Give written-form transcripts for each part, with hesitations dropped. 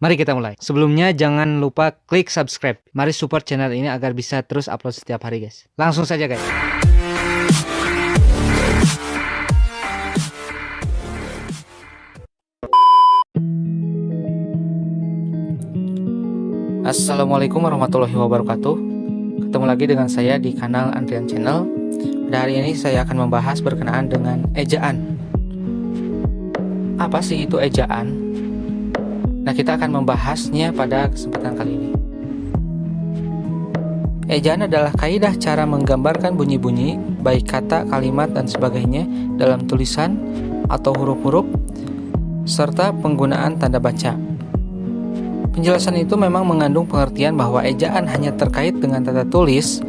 Mari kita mulai. Sebelumnya jangan lupa klik subscribe. Mari support channel ini agar bisa terus upload setiap hari, guys. Langsung saja, guys. Assalamualaikum warahmatullahi wabarakatuh. Ketemu lagi dengan saya di kanal Andrian Channel. Pada hari ini saya akan membahas berkenaan dengan ejaan. Apa sih itu ejaan? Nah, kita akan membahasnya pada kesempatan kali ini. Ejaan adalah kaidah cara menggambarkan bunyi-bunyi, baik kata, kalimat, dan sebagainya dalam tulisan atau huruf-huruf, serta penggunaan tanda baca. Penjelasan itu memang mengandung pengertian bahwa ejaan hanya terkait dengan tata tulis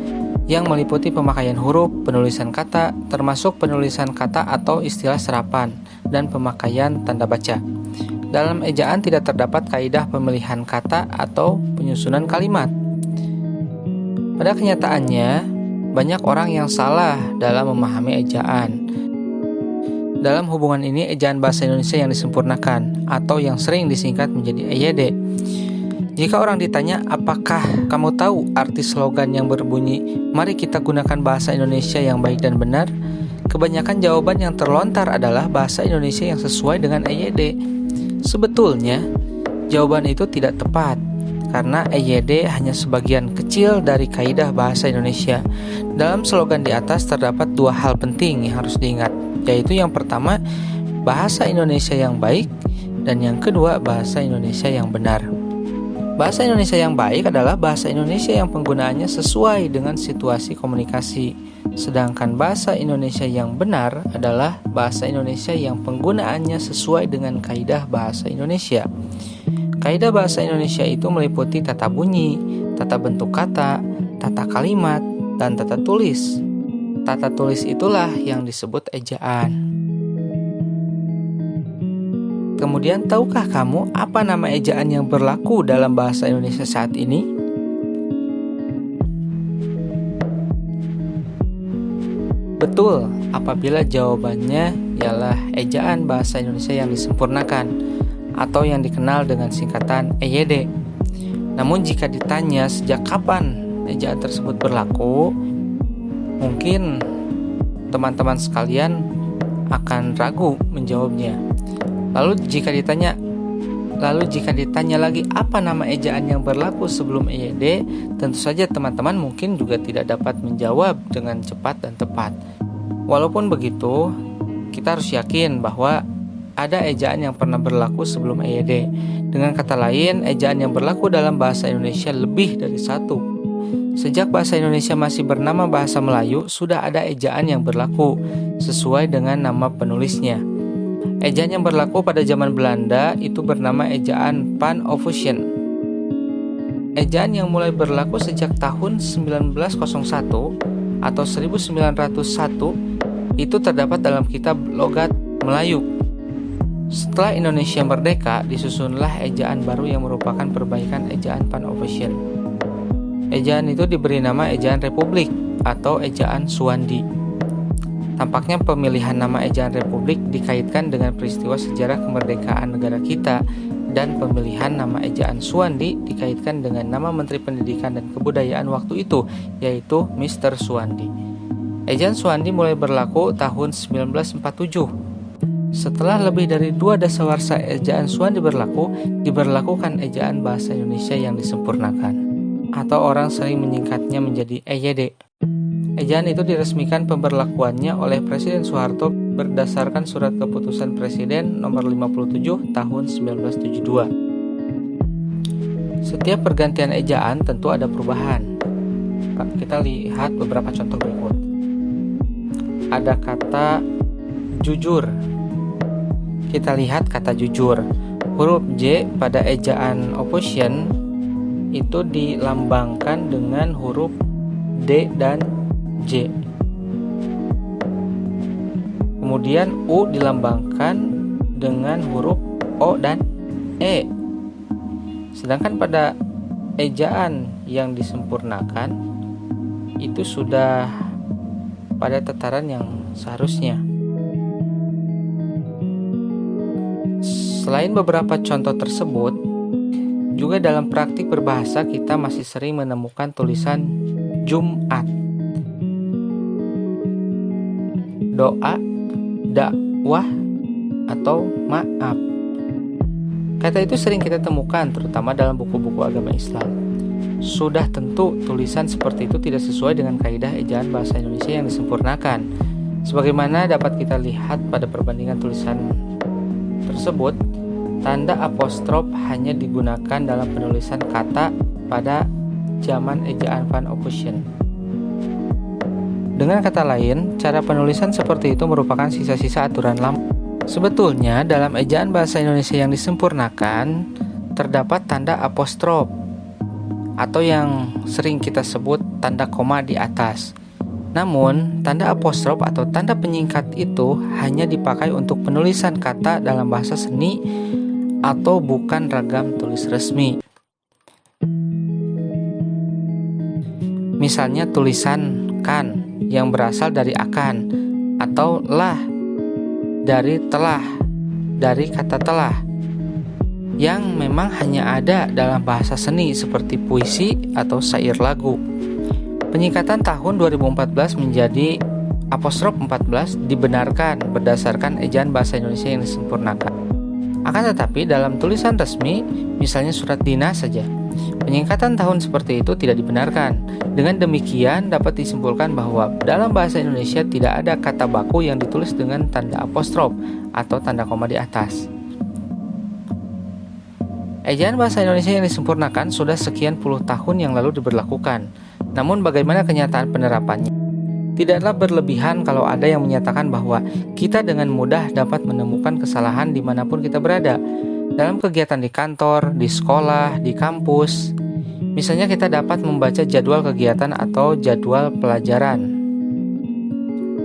yang meliputi pemakaian huruf, penulisan kata, termasuk penulisan kata atau istilah serapan, dan pemakaian tanda baca. Dalam ejaan tidak terdapat kaidah pemilihan kata atau penyusunan kalimat. Pada kenyataannya, banyak orang yang salah dalam memahami ejaan. Dalam hubungan ini, ejaan bahasa Indonesia yang disempurnakan atau yang sering disingkat menjadi EYD. Jika orang ditanya, apakah kamu tahu arti slogan yang berbunyi, mari kita gunakan bahasa Indonesia yang baik dan benar? Kebanyakan jawaban yang terlontar adalah bahasa Indonesia yang sesuai dengan EYD. Sebetulnya, jawaban itu tidak tepat, karena EYD hanya sebagian kecil dari kaidah bahasa Indonesia. Dalam slogan di atas terdapat dua hal penting yang harus diingat, yaitu yang pertama, bahasa Indonesia yang baik, dan yang kedua, bahasa Indonesia yang benar. Bahasa Indonesia yang baik adalah bahasa Indonesia yang penggunaannya sesuai dengan situasi komunikasi. Sedangkan bahasa Indonesia yang benar adalah bahasa Indonesia yang penggunaannya sesuai dengan kaidah bahasa Indonesia. Kaidah bahasa Indonesia itu meliputi tata bunyi, tata bentuk kata, tata kalimat, dan tata tulis. Tata tulis itulah yang disebut ejaan. Kemudian, tahukah kamu apa nama ejaan yang berlaku dalam bahasa Indonesia saat ini? Betul, apabila jawabannya ialah ejaan bahasa Indonesia yang disempurnakan atau yang dikenal dengan singkatan EYD. Namun jika ditanya sejak kapan ejaan tersebut berlaku, mungkin teman-teman sekalian akan ragu menjawabnya. Lalu jika ditanya lagi apa nama ejaan yang berlaku sebelum EYD, tentu saja teman-teman mungkin juga tidak dapat menjawab dengan cepat dan tepat. Walaupun begitu, kita harus yakin bahwa ada ejaan yang pernah berlaku sebelum EYD. Dengan kata lain, ejaan yang berlaku dalam bahasa Indonesia lebih dari satu. Sejak bahasa Indonesia masih bernama bahasa Melayu, sudah ada ejaan yang berlaku sesuai dengan nama penulisnya. Ejaan yang berlaku pada zaman Belanda itu bernama ejaan Pan-Ofusion. Ejaan yang mulai berlaku sejak tahun 1901 atau 1901 itu terdapat dalam kitab logat Melayu. Setelah Indonesia merdeka, disusunlah ejaan baru yang merupakan perbaikan ejaan Pan-Ofusion. Ejaan itu diberi nama ejaan Republik atau ejaan Suwandi. Tampaknya pemilihan nama ejaan Republik dikaitkan dengan peristiwa sejarah kemerdekaan negara kita, dan pemilihan nama ejaan Suwandi dikaitkan dengan nama Menteri Pendidikan dan Kebudayaan waktu itu, yaitu Mr. Suwandi. Ejaan Suwandi mulai berlaku tahun 1947. Setelah lebih dari 2 dasawarsa ejaan Suwandi berlaku, diberlakukan ejaan bahasa Indonesia yang disempurnakan, atau orang sering menyingkatnya menjadi EYD. Ejaan itu diresmikan pemberlakuannya oleh Presiden Soeharto berdasarkan Surat Keputusan Presiden nomor 57 tahun 1972. Setiap pergantian ejaan tentu ada perubahan. Kita lihat beberapa contoh berikut. Ada kata jujur. Kita lihat kata jujur. Huruf J pada ejaan Ofusion itu dilambangkan dengan huruf D dan J. Kemudian U dilambangkan dengan huruf O dan E. Sedangkan pada ejaan yang disempurnakan itu sudah pada tataran yang seharusnya. Selain beberapa contoh tersebut, Juga dalam praktik berbahasa kita masih sering menemukan tulisan Jumat, doa, dakwah, atau maaf. Kata itu sering kita temukan terutama dalam buku-buku agama Islam. Sudah tentu tulisan seperti itu tidak sesuai dengan kaidah ejaan bahasa Indonesia yang disempurnakan. Sebagaimana dapat kita lihat pada perbandingan tulisan tersebut, tanda apostrof hanya digunakan dalam penulisan kata pada zaman ejaan Van Ophuijsen. Dengan kata lain, cara penulisan seperti itu merupakan sisa-sisa aturan lama. Sebetulnya dalam ejaan bahasa Indonesia yang disempurnakan terdapat tanda apostrof atau yang sering kita sebut tanda koma di atas. Namun, tanda apostrof atau tanda penyingkat itu hanya dipakai untuk penulisan kata dalam bahasa seni atau bukan ragam tulis resmi. Misalnya tulisan kan yang berasal dari akan atau lah dari telah, dari kata telah, yang memang hanya ada dalam bahasa seni seperti puisi atau syair lagu. Penyingkatan tahun 2014 menjadi apostrof 14 dibenarkan berdasarkan ejaan bahasa Indonesia yang disempurnakan. Akan tetapi dalam tulisan resmi, misalnya surat dinas saja, penyingkatan tahun seperti itu tidak dibenarkan. Dengan demikian dapat disimpulkan bahwa dalam bahasa Indonesia tidak ada kata baku yang ditulis dengan tanda apostrof atau tanda koma di atas. Ejaan bahasa Indonesia yang disempurnakan sudah sekian puluh tahun yang lalu diberlakukan. Namun bagaimana kenyataan penerapannya? Tidaklah berlebihan kalau ada yang menyatakan bahwa kita dengan mudah dapat menemukan kesalahan dimanapun kita berada. Dalam kegiatan di kantor, di sekolah, di kampus. Misalnya kita dapat membaca jadwal kegiatan atau jadwal pelajaran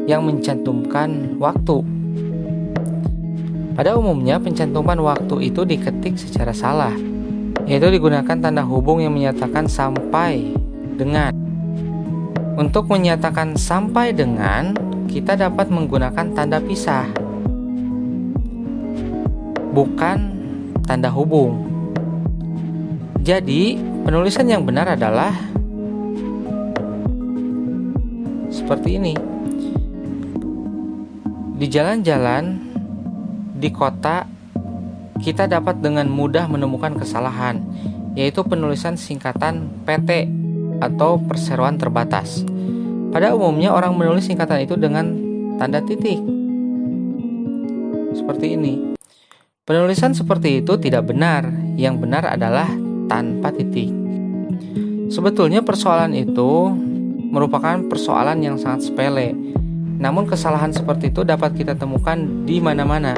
yang mencantumkan waktu. Pada umumnya pencantuman waktu itu diketik secara salah, yaitu digunakan tanda hubung yang menyatakan sampai dengan. Untuk menyatakan sampai dengan, kita dapat menggunakan tanda pisah, bukan tanda hubung. Jadi, penulisan yang benar adalah seperti ini. Di jalan-jalan, di kota, kita dapat dengan mudah menemukan kesalahan, yaitu penulisan singkatan PT atau perseroan terbatas. Pada umumnya orang menulis singkatan itu dengan tanda titik. Seperti ini. Penulisan seperti itu tidak benar. Yang benar adalah tanpa titik. Sebetulnya persoalan itu merupakan persoalan yang sangat sepele. Namun kesalahan seperti itu dapat kita temukan di mana-mana.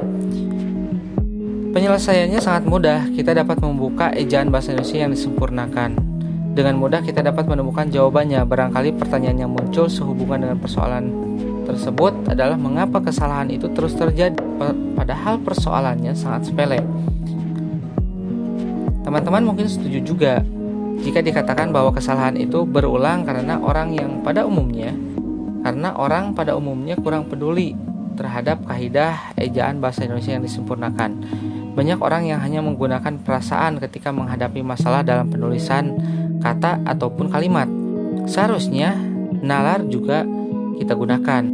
Penyelesaiannya sangat mudah. Kita dapat membuka ejaan bahasa Indonesia yang disempurnakan. Dengan mudah kita dapat menemukan jawabannya. Barangkali pertanyaan yang muncul sehubungan dengan persoalan tersebut adalah mengapa kesalahan itu terus terjadi, padahal persoalannya sangat sepele. Teman-teman mungkin setuju juga jika dikatakan bahwa kesalahan itu berulang karena orang pada umumnya kurang peduli terhadap kaidah ejaan bahasa Indonesia yang disempurnakan. Banyak orang yang hanya menggunakan perasaan ketika menghadapi masalah dalam penulisan kata ataupun kalimat. Seharusnya nalar juga kita gunakan.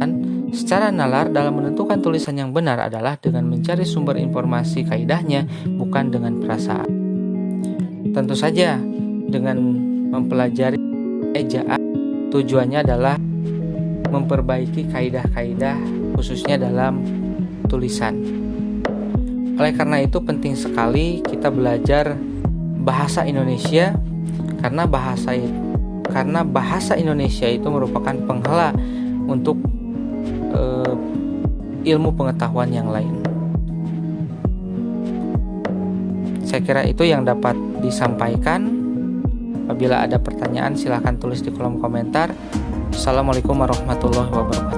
Secara nalar dalam menentukan tulisan yang benar adalah dengan mencari sumber informasi kaidahnya, bukan dengan perasaan. Tentu saja dengan mempelajari ejaan tujuannya adalah memperbaiki kaidah-kaidah khususnya dalam tulisan. Oleh karena itu penting sekali kita belajar bahasa Indonesia karena bahasa Indonesia itu merupakan penghala untuk ilmu pengetahuan yang lain. Saya kira itu yang dapat disampaikan. Apabila ada pertanyaan silahkan tulis di kolom komentar. Assalamualaikum warahmatullahi wabarakatuh.